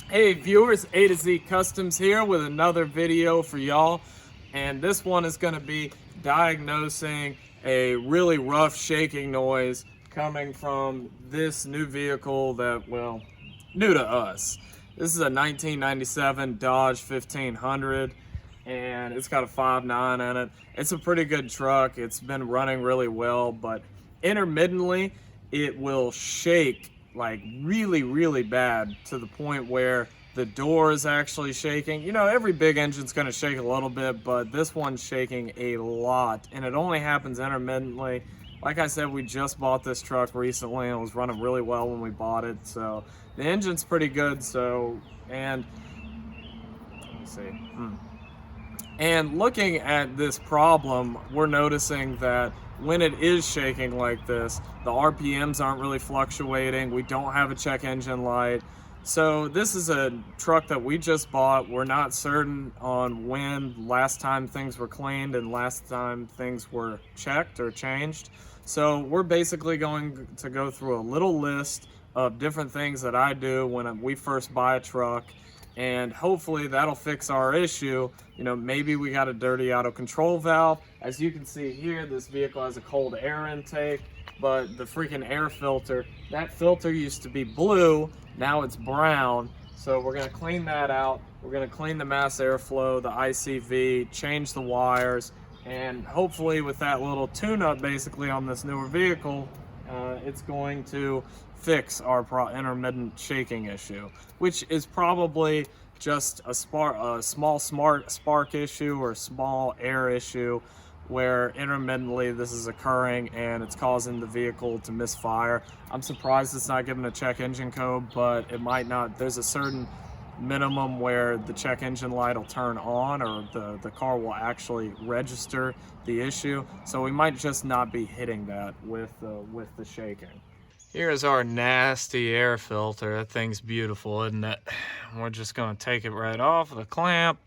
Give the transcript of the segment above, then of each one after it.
Hey viewers, A to Z Customs here with another video for y'all, and this one is going to be diagnosing a really rough shaking noise coming from this new vehicle that, well, new to us. This is a 1997 Dodge 1500 and it's got a 5.9 in it. It's a pretty good truck. It's been running really well, but intermittently it will shake like really bad to the point where the door is actually shaking. You know, every big engine's going to shake a little bit, but this one's shaking a lot, and it only happens intermittently. Like I said, we just bought this truck recently and it was running really well when we bought it, so the engine's pretty good. So, and let me see. And looking at this problem, we're noticing that when it is shaking like this, the RPMs aren't really fluctuating. We don't have a check engine light. So this is a truck that we just bought. We're not certain on when last time things were cleaned and last time things were checked or changed. So we're basically going to go through a little list of different things that I do when we first buy a truck, and hopefully that'll fix our issue. You know, maybe we got a dirty auto control valve. As you can see here, this vehicle has a cold air intake, but the freaking air filter, that filter used to be blue, now it's brown. So we're gonna clean that out. We're gonna clean the mass airflow, the ICV, change the wires, and hopefully with that little tune-up basically on this newer vehicle, it's going to fix our intermittent shaking issue, which is probably just a small spark issue or small air issue where intermittently this is occurring and it's causing the vehicle to misfire. I'm surprised it's not given a check engine code, but it might not. There's a certain minimum where the check engine light will turn on, or the car will actually register the issue. So we might just not be hitting that with the shaking. Here's our nasty air filter. That thing's beautiful, isn't it? We're just gonna take it right off the clamp.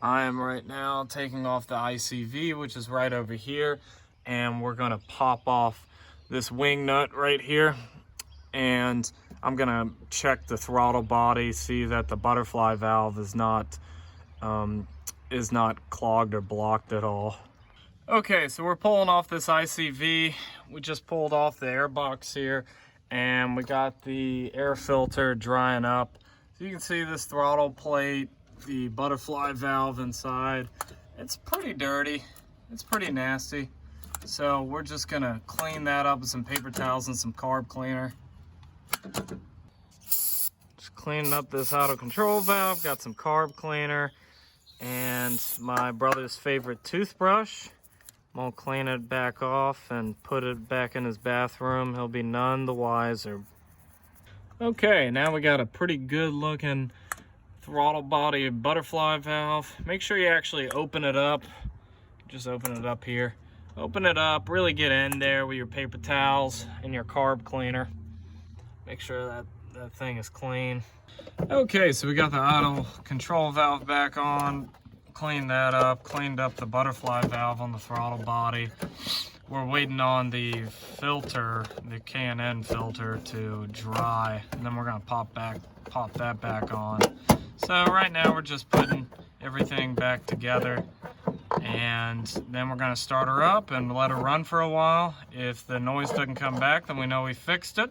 I am right now taking off the ICV, which is right over here, and we're gonna pop off this wing nut right here, and I'm gonna check the throttle body, see that the butterfly valve is not clogged or blocked at all. Okay, so we're pulling off this ICV. We just pulled off the air box here, and we got the air filter drying up. So you can see this throttle plate, the butterfly valve inside. It's pretty dirty. It's pretty nasty. So we're just gonna clean that up with some paper towels and some carb cleaner. Just cleaning up this auto control valve. Got some carb cleaner and my brother's favorite toothbrush. I'm gonna clean it back off and put it back in his bathroom. He'll be none the wiser. Okay, now we got a pretty good looking throttle body butterfly valve. Make sure you actually open it up. Just open it up here. Open it up, really get in there with your paper towels and your carb cleaner. Make sure that thing is clean. Okay, so we got the auto control valve back on. Cleaned that up, cleaned up the butterfly valve on the throttle body. We're waiting on the filter, the K&N filter, to dry, and then we're gonna pop that back on. So right now we're just putting everything back together, and then we're gonna start her up and let her run for a while. If the noise doesn't come back, then we know we fixed it.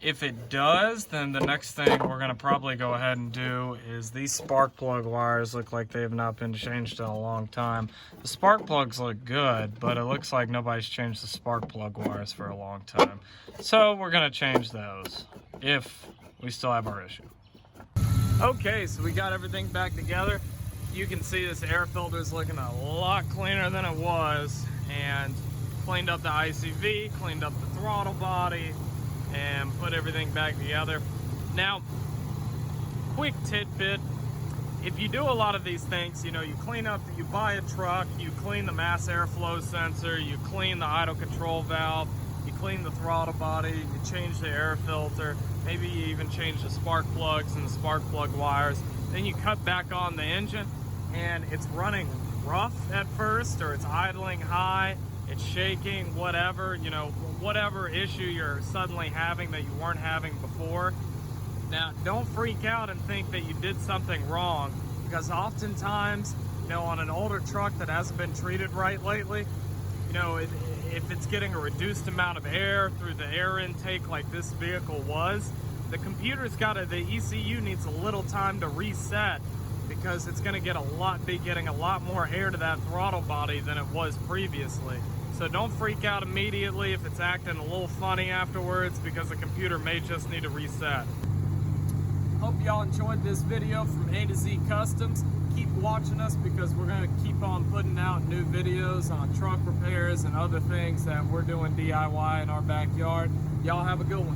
If it does, then the next thing we're gonna probably go ahead and do is these spark plug wires look like they have not been changed in a long time. The spark plugs look good, but it looks like nobody's changed the spark plug wires for a long time. So we're gonna change those if we still have our issue. Okay, so we got everything back together. You can see this air filter is looking a lot cleaner than it was, and cleaned up the ICV, cleaned up the throttle body, and put everything back together. Now, quick tidbit, if you do a lot of these things, you know, you buy a truck, you clean the mass airflow sensor, you clean the idle control valve, you clean the throttle body, you change the air filter, maybe you even change the spark plugs and the spark plug wires, then you cut back on the engine and it's running rough at first, or it's idling high, it's shaking, whatever, you know, whatever issue you're suddenly having that you weren't having before, Now, don't freak out and think that you did something wrong, because oftentimes, you know, on an older truck that hasn't been treated right lately, you know, if it's getting a reduced amount of air through the air intake like this vehicle was, the the ECU needs a little time to reset, because it's going to be getting a lot more air to that throttle body than it was previously. So don't freak out immediately if it's acting a little funny afterwards, because the computer may just need to reset. Hope y'all enjoyed this video from A to Z Customs. Keep watching us, because we're going to keep on putting out new videos on truck repairs and other things that we're doing DIY in our backyard. Y'all have a good one.